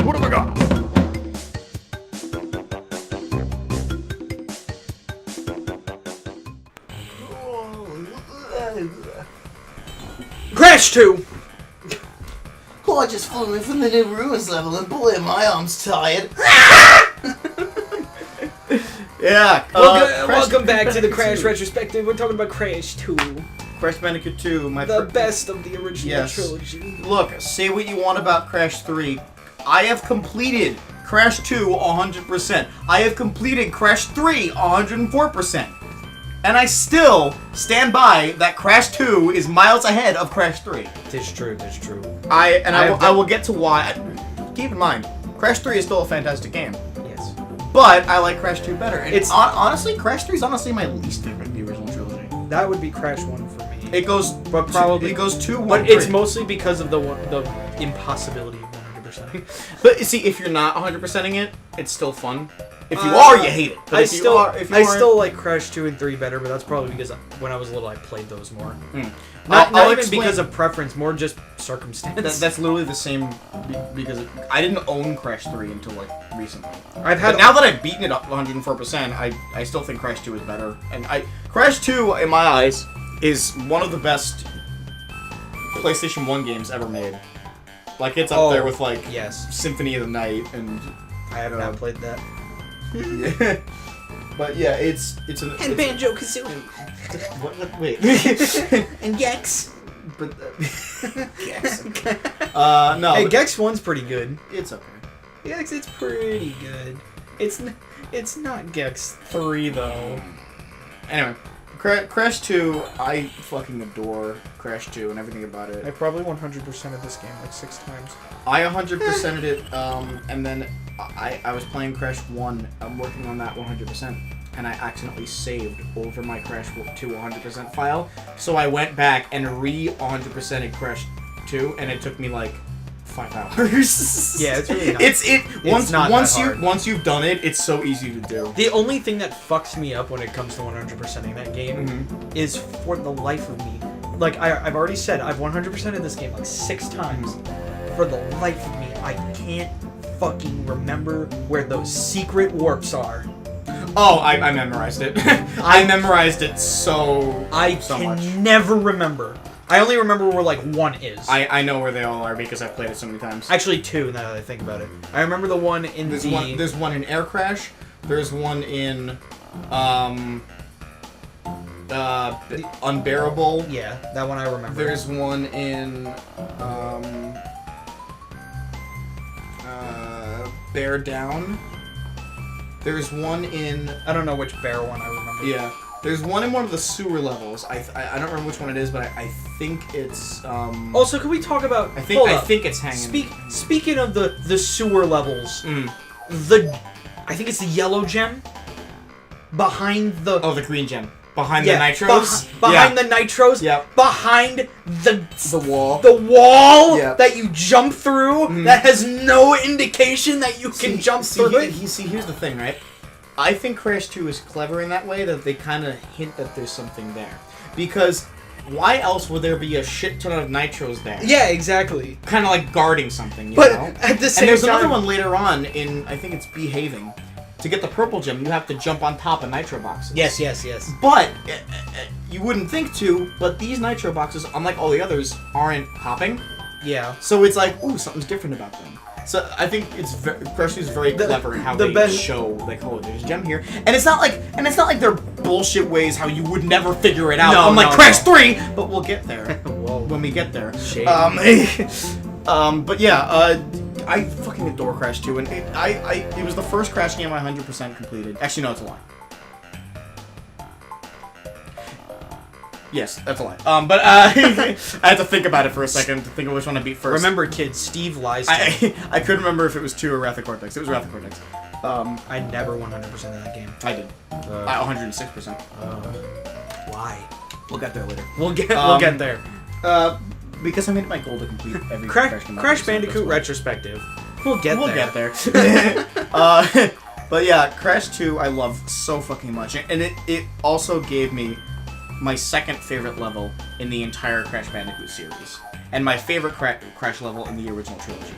What have I got? Crash 2! Oh, I just flew in from the new ruins level and boy, my arm's tired. Yeah. Welcome back to the Crash Retrospective. We're talking about Crash 2. Crash Bandicoot 2. The best of the original trilogy. Look, say what you want about Crash 3. I have completed Crash 2 100%. I have completed Crash 3 104%. And I still stand by that Crash 2 is miles ahead of Crash 3. Tis true. I will get to why. Keep in mind, Crash 3 is still a fantastic game. Yes. But I like Crash 2 better. And It's honestly, Crash 3 is honestly my least favorite of the original trilogy. That would be Crash 1 for me. It goes, But probably it goes 2, 1, But 3. it's mostly because of the impossibility of 100%. But you see, if you're not 100%ing it, it's still fun. If you are, you hate it. But I if you still aren't- like Crash 2 and 3 better, but that's probably because when I was little I played those more. I'll Not even explain- because of preference, more just circumstance. That's literally the same because I didn't own Crash 3 until like recently. I've had But now that I've beaten it up 104%, I still think Crash 2 is better. And Crash 2, in my eyes, is one of the best PlayStation 1 games ever made. Like, it's up there with, like, yes. Symphony of the Night and... I have not played that. Yeah. But yeah, it's And Banjo-Kazooie. What? Wait. And Gex. But... Gex. No. Hey, Gex 1's pretty good. It's okay. Gex, it's pretty good. It's not Gex 3, though. Anyway, Crash 2, I fucking adore Crash 2 and everything about it. I probably 100%ed this game like 6 times. I 100%ed it, and then I was playing Crash 1, I'm working on that 100%, and I accidentally saved over my Crash 2 100% file, so I went back and re-100%ed Crash 2, and it took me like 5 hours. Yeah, it's really not. Once you've done it, it's so easy to do. The only thing that fucks me up when it comes to 100%ing that game is for the life of me. Like, I've already said, I've 100%ed this game like 6 times. For the life of me, I can't fucking remember where those secret warps are. Oh, I memorized it. I memorized it so much. Never remember. I only remember where, like, 1 is. I know where they all are because I've played it so many times. Actually, 2, now that I think about it. I remember the one in There's one in Air Crash. There's one in, Unbearable. Yeah, that one I remember. There's one in, Bear Down. There's one in... I don't know which bear one I remember. Yeah. There's one in one of the sewer levels. I don't remember which one it is, but I think it's Also, can we talk about? I think it's hanging. Speaking of the sewer levels, I think it's the yellow gem behind the. Oh, the green gem behind the nitros. Behind the nitros. Yep. Behind the wall. The wall Yep. that you jump through that has no indication that you can jump through it. Here's the thing, right? I think Crash 2 is clever in that way, that they kind of hint that there's something there. Because why else would there be a shit ton of nitros there? Yeah, exactly. Kind of like guarding something, you but know? at the same and there's time, another one later on in, I think it's Behaving. To get the purple gem, you have to jump on top of nitro boxes. Yes. But, you wouldn't think to, but these nitro boxes, unlike all the others, aren't hopping. Yeah. So it's like, ooh, something's different about them. So I think Crash 2 is very clever in how they show, like, oh, there's a gem here, and it's not like they're bullshit ways how you would never figure it out. I'm like Crash 3, but we'll get there when we get there. But yeah, I fucking adore Crash 2, and it was the first Crash game I 100% completed. Actually, no, it's a lie. Yes, that's a lie. But I had to think about it for a second to think of which one I beat first. Remember, kids, Steve lies to I couldn't remember if it was 2 or Wrath of Cortex. It was Wrath of Cortex. I never 100% of that game. I did. 106%. Why? We'll get there later. We'll get there. Because I made it my goal to complete every Crash game. Crash Bandicoot Retrospective. We'll get there. But yeah, Crash 2 I love so fucking much, and it also gave me my second favorite level in the entire Crash Bandicoot series, and my favorite Crash level in the original trilogy,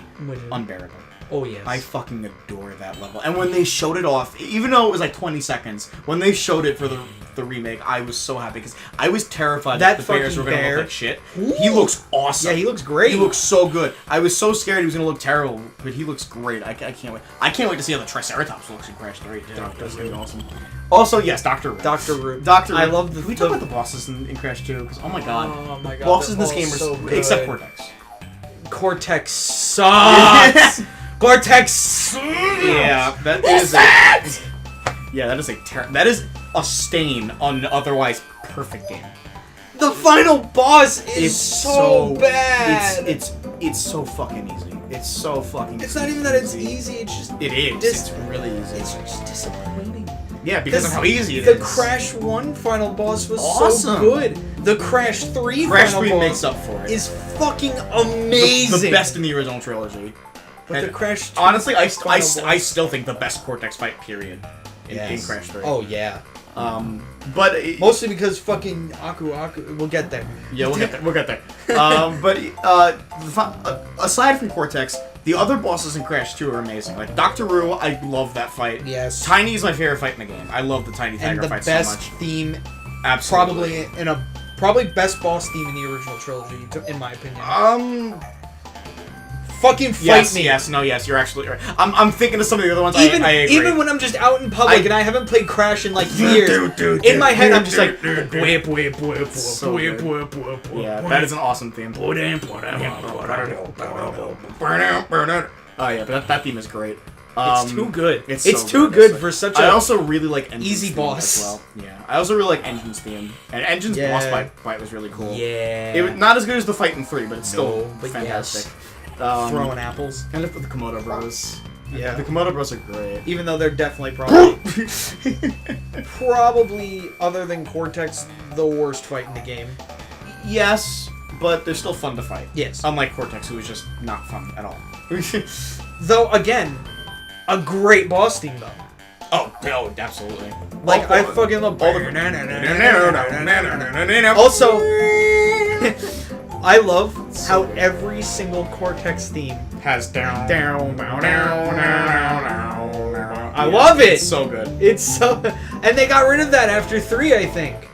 Unbearable. Oh, yes. I fucking adore that level. And when they showed it off, even though it was like 20 seconds, when they showed it for the remake, I was so happy because I was terrified that the bears were going to look like shit. Ooh. He looks awesome. Yeah, he looks great. He looks so good. I was so scared he was going to look terrible, but he looks great. I can't wait. I can't wait to see how the Triceratops looks in Crash 3. Yeah, that's going to be awesome. Also, yes, Dr. Roo. Dr. Roo. Dr. Roo. I love the... Can we talk about the bosses in Crash 2? Because, oh my god. Oh my god. Bosses in this game are so good. except Cortex. Cortex sucks! Cortex sucks! Yeah, that is a stain on an otherwise perfect game. The final boss is so bad! It's so fucking easy. It's so fucking It's not even that it's easy, it's just... It is. It's really easy. It's just disappointing. Yeah, because of how easy it is. is. The Crash 1 final boss was awesome. So good. The Crash 3 Crash final 3 boss makes up for it. Is fucking amazing. The best in the original trilogy. But the Crash 2 honestly, I still think the best Cortex fight, period, in Crash 3. Oh, yeah. But mostly because fucking Aku, we'll get there. Yeah, we'll get there. Aside from Cortex, the other bosses in Crash 2 are amazing. Like Dr. Roo, I love that fight. Yes. Tiny is my favorite fight in the game. I love the Tiny Tiger fight so much. And the best theme, absolutely, probably best boss theme in the original trilogy, in my opinion. Fucking fight me. Yes, you're actually right. I'm thinking of some of the other ones. Even, I agree. even when I'm just out in public and I haven't played Crash in like years, in my head I'm just like, whip. Yeah, that is an awesome theme. Oh yeah, but that theme is great. It's too good. It's so too good for such a I also really like Engine's easy boss as well. Yeah, I also really like Engine's theme, and Engine's boss fight was really cool. Yeah, it was not as good as the fight in 3, but it's still fantastic. Yes. Throwing apples. Kind of the Komodo Bros. Yeah, the Komodo Bros are great. Even though they're definitely probably other than Cortex, the worst fight in the game. Yes, but they're still fun to fight. Yes. Unlike Cortex, who is just not fun at all. Though again, a great boss theme though. Oh, absolutely. Like I fucking love all the. Also, I love how every single Cortex theme has down. I love it. It's so good. It's so, and they got rid of that after 3, I think.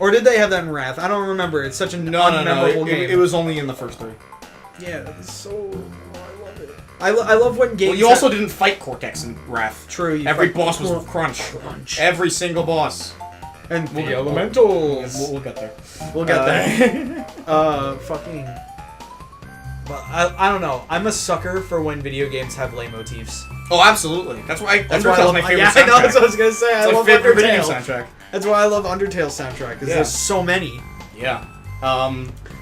Or did they have that in Wrath? I don't remember. It's such a unmemorable game. It was only in the first 3. Yeah, it's so. I love it. I love when games. Well, you also didn't fight Cortex in Wrath. True. Every boss was Crunch. Every single boss. And the elementals. We'll get there. We'll get there. Fucking. But I don't know. I'm a sucker for when video games have lame motifs. Oh, absolutely. That's why I love my favorite soundtrack. soundtrack. I know. That's what I was gonna say. I love favorite video Undertale soundtrack. That's why I love Undertale soundtrack because there's so many. Yeah.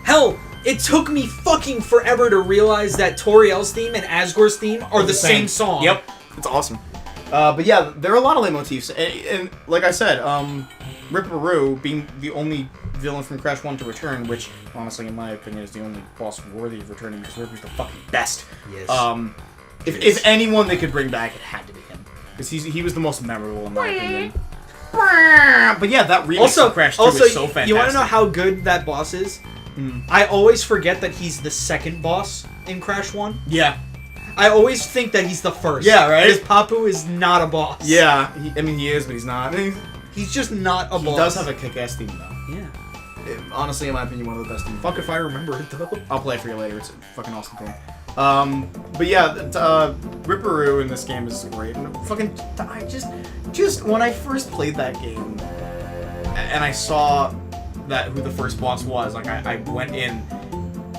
Hell, it took me fucking forever to realize that Toriel's theme and Asgore's theme are the same song. Yep. It's awesome. But yeah, there are a lot of leitmotifs, and like I said, Ripperoo being the only villain from Crash 1 to return, which honestly, in my opinion, is the only boss worthy of returning because Ripperoo's the fucking best. Yes. If anyone they could bring back, it had to be him because he was the most memorable in my opinion. But yeah, that remix of Crash 2 is so fantastic. You want to know how good that boss is? I always forget that he's the second boss in Crash 1. Yeah. I always think that he's the first. Yeah, right? Because Papu is not a boss. Yeah, he is, but he's not. He's just not a boss. He does have a kick-ass theme, though. Yeah. Honestly, in my opinion, one of the best themes. Fuck if I remember it, though. I'll play it for you later. It's a fucking awesome theme. But yeah, Ripperoo in this game is great. And fucking, I just when I first played that game, and I saw who the first boss was, like I went in,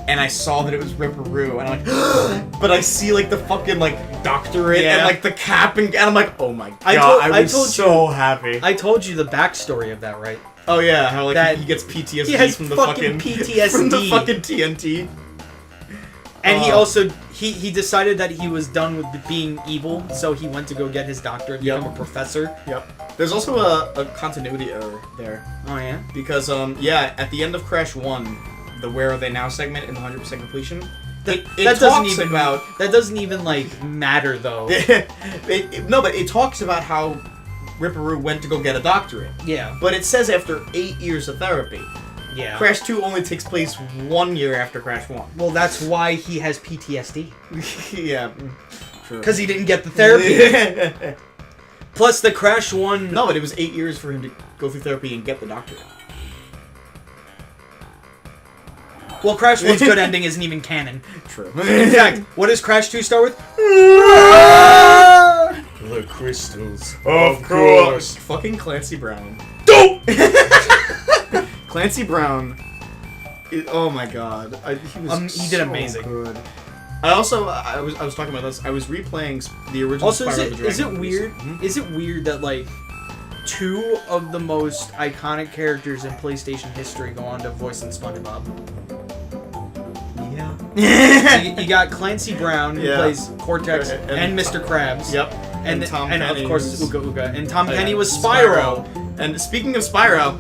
and I saw that it was Ripperoo, and I'm like, but I see like the fucking like doctorate and like the cap, and I'm like, oh my god, I was so happy. I told you the backstory of that, right? Oh yeah, how like he gets PTSD from the fucking PTSD from the fucking TNT. And he also he decided that he was done with being evil, so he went to go get his doctorate and become a professor. Yep. There's also a continuity error there. Oh yeah? Because at the end of Crash 1, the Where Are They Now segment in the 100% completion, that doesn't even like matter though. No, but it talks about how Ripperoo went to go get a doctorate. Yeah. But it says after 8 years of therapy. Yeah. Crash 2 only takes place 1 year after Crash 1. Well, that's why he has PTSD. Yeah, true. Because he didn't get the therapy. Plus, the Crash 1... No, but it was 8 years for him to go through therapy and get the doctorate. Well, Crash 1's good ending isn't even canon. True. In fact, what does Crash 2 start with? The crystals. Of course. Fucking Clancy Brown. Dope! Clancy Brown. Oh my god. He was he did so amazing. Good. I was talking about this. I was replaying the original Also, Spyro the Dragon. is it weird? Hmm? Is it weird that like 2 of the most iconic characters in PlayStation history go on to voice in SpongeBob? Yeah. You got Clancy Brown, who Yeah. plays Cortex And and Mr. Krabs. Yep. And Tom of Kenny course was- Uga Uga. And Tom Oh, yeah. Kenny was Spyro. And speaking of Spyro,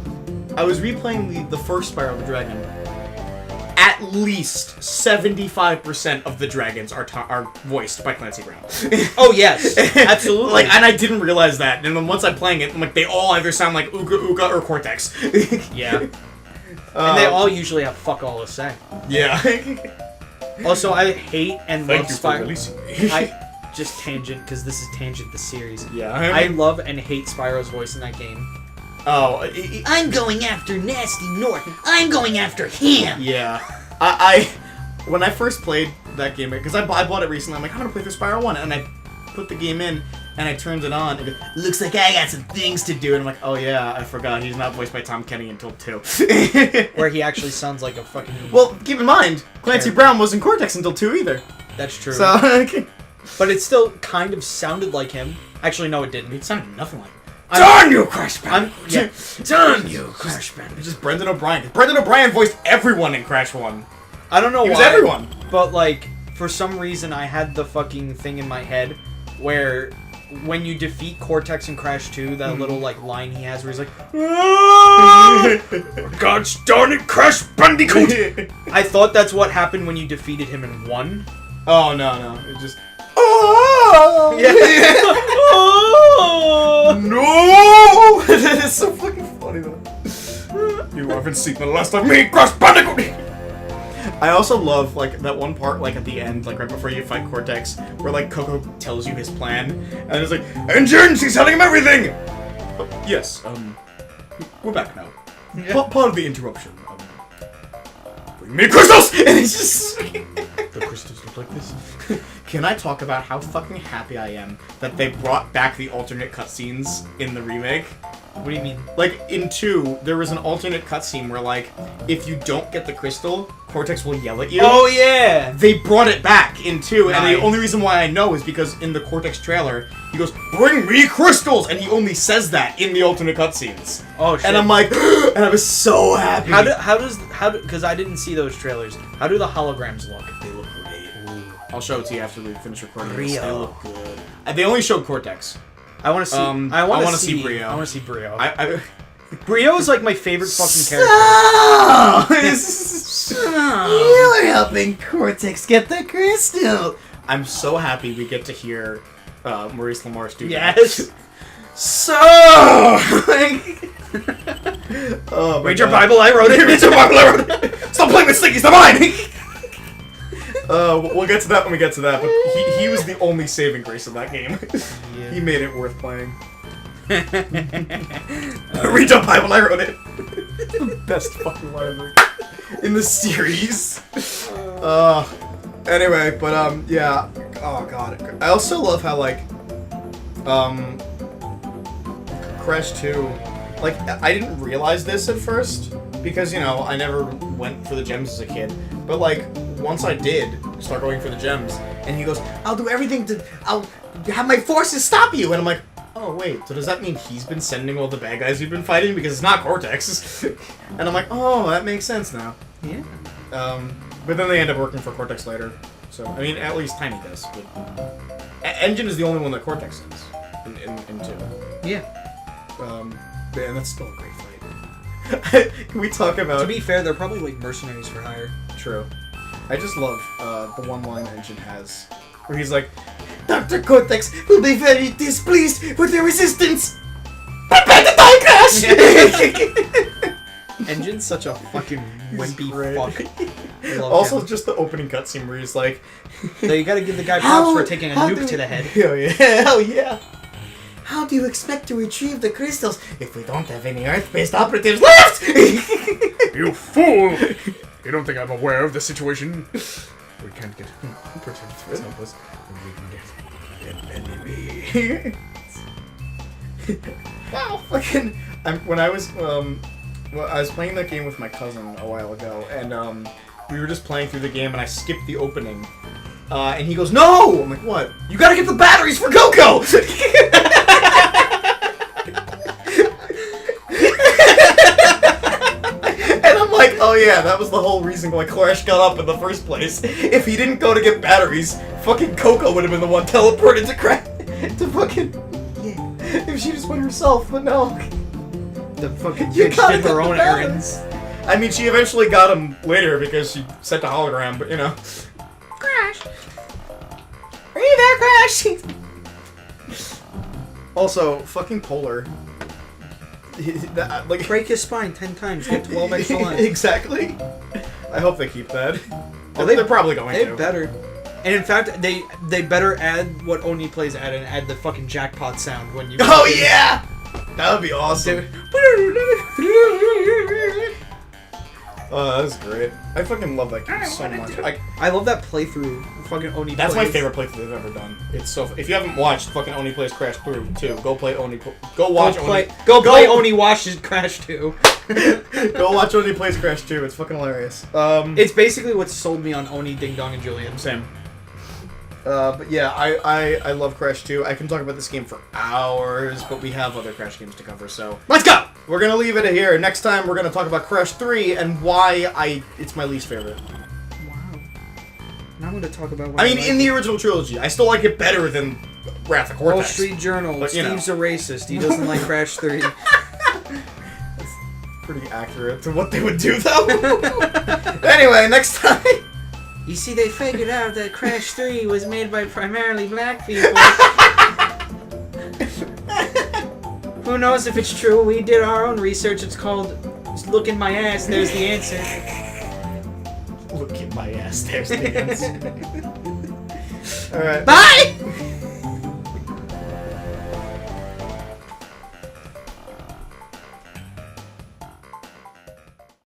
I was replaying the first Spyro the Dragon. At least 75% of the dragons are voiced by Clancy Brown. Oh yes, absolutely. Like, and I didn't realize that. And then once I'm playing it, I'm like, they all either sound like Uga Uga or Cortex. Yeah. And they all usually have fuck all to say. Yeah. Also, I hate and love Spyro. releasing me. I just tangent because this is Tangent the series. Yeah. I love and hate Spyro's voice in that game. Oh. I'm going after Nasty North. I'm going after him. Yeah. I when I first played that game, because I bought it recently, I'm like, I'm gonna play through Spyro 1, and I put the game in, and I turned it on, and it goes, looks like I got some things to do, and I'm like, oh yeah, I forgot, he's not voiced by Tom Kenny until 2. Where he actually sounds like a fucking... Well, keep in mind, Clancy Brown wasn't Cortex until 2 either. That's true. So, But it still kind of sounded like him. Actually, no, it didn't. it sounded nothing like him. Darn you, Crash Bandicoot! Yeah. Darn you, Crash Bandicoot! It's just Brendan O'Brien. Brendan O'Brien voiced everyone in Crash 1. I don't know He why. was everyone. But, like, for some reason, I had the fucking thing in my head where when you defeat Cortex in Crash 2, that little, like, line he has where he's like, "Ah! Gosh darn it, Crash Bandicoot! I thought that's what happened when you defeated him in 1. Oh, no. It just... Oh! Yeah. Oh! No! That is so fucking funny, though. You haven't seen the last of me, Crash Bandicoot! I also love, like, that one part, like, at the end, like, right before you fight Cortex, where, like, Coco tells you his plan, and it's like, engines, he's telling him everything! Yes, we're back now. Yeah. Part of the interruption, bring me crystals! And it's just... The crystals look like this. Can I talk about how fucking happy I am that they brought back the alternate cutscenes in the remake? What do you mean? Like, in 2, there was an alternate cutscene where, like, if you don't get the crystal, Cortex will yell at you. Oh, yeah! They brought it back in 2, and the Nice. only reason why I know is because in the Cortex trailer, he goes, bring me crystals! And he only says that in the alternate cutscenes. Oh, shit. And I'm like, and I was so happy. Because I didn't see those trailers. How do the holograms look? They look great. I'll show it to you after we finish recording this. Brio. They look good. They only showed Cortex. I want to see. I wanna see Brio. I want to see Brio. I Brio is like my favorite fucking character. You are helping Cortex get the crystal. I'm so happy we get to hear Maurice LaMarche do that. Yes. So, oh, Read your Bible. I wrote it. Read your Bible. I wrote it. Stop playing with stickies. They're mine. We'll get to that when we get to that. But he was the only saving grace of that game. Yeah. He made it worth playing. Read your Bible. I wrote it. The best fucking line in the series. Anyway, but yeah. Oh god. I also love how like Crash 2, like, I didn't realize this at first, because, you know, I never went for the gems as a kid, but, like, once I did start going for the gems, and he goes, I'll do everything I'll have my forces stop you, and I'm like, oh, wait, so does that mean he's been sending all the bad guys we've been fighting, because it's not Cortex? And I'm like, oh, that makes sense now. Yeah. But then they end up working for Cortex later, so, I mean, at least Tiny does, but Engine is the only one that Cortex is, in 2. Yeah. Man, that's still a great fight. Can we talk about... To be fair, they're probably like mercenaries for hire. True. I just love the one line Engine has, where he's like, Dr. Cortex will be very displeased with the resistance. Prepare to die, Crash! Engine's such a fucking wimpy great. fuck. I love Also, him. just the opening cutscene where he's like, So you gotta give the guy props for taking a nuke to the head. Hell yeah, hell yeah. How do you expect to retrieve the crystals if we don't have any Earth-based operatives left? You fool! You don't think I'm aware of the situation? We can't get protect to help us, and we can get an enemy. Wow, fucking. When I was playing that game with my cousin a while ago, and we were just playing through the game, and I skipped the opening, and he goes, "No!" I'm like, "What? You gotta get the batteries for Coco!" And I'm like, "Oh yeah, that was the whole reason why Crash got up in the first place. If he didn't go to get batteries, fucking Coco would have been the one teleported to Crash to fucking." If she just went herself, but no. The fucking You bitch gotta did her get own the errands. I mean, she eventually got him later because she sent a hologram, but you know. Crash! Are you there, Crash? Also, fucking Polar. Like, Break his spine 10 times, get 12 extra lives. Exactly. I hope they keep that. Oh, They're probably going They to. better. And in fact, they better add what Oni plays at and add the fucking jackpot sound when you. Oh yeah! That would be awesome. Oh, that was great. I fucking love that game so much. I love that playthrough. Fucking Oni. That's my plays. favorite playthrough they've ever done. It's so. If you haven't watched fucking Oni Plays Crash 2, go play Oni. Go watch Oni. Go play Oni watches Crash 2. Go watch Oni Plays Crash 2. It's fucking hilarious. It's basically what sold me on Oni, Ding Dong, and Julian. Same. But yeah, I love Crash 2. I can talk about this game for hours, but we have other Crash games to cover, so let's go! We're gonna leave it here. Next time we're gonna talk about Crash 3 and why it's my least favorite. Wow. Now I'm gonna talk about what I mean, in the original trilogy, I still like it better than Wrath of Cortex. Wall Street Journal. But, you know. Steve's a racist. He doesn't like Crash 3. Pretty accurate to what they would do, though. Anyway, next time. You see, they figured out that Crash 3 was made by primarily black people. Who knows if it's true? We did our own research. It's called Look in My Ass. There's the answer. Look at my ass. There's the answer. All right. Bye!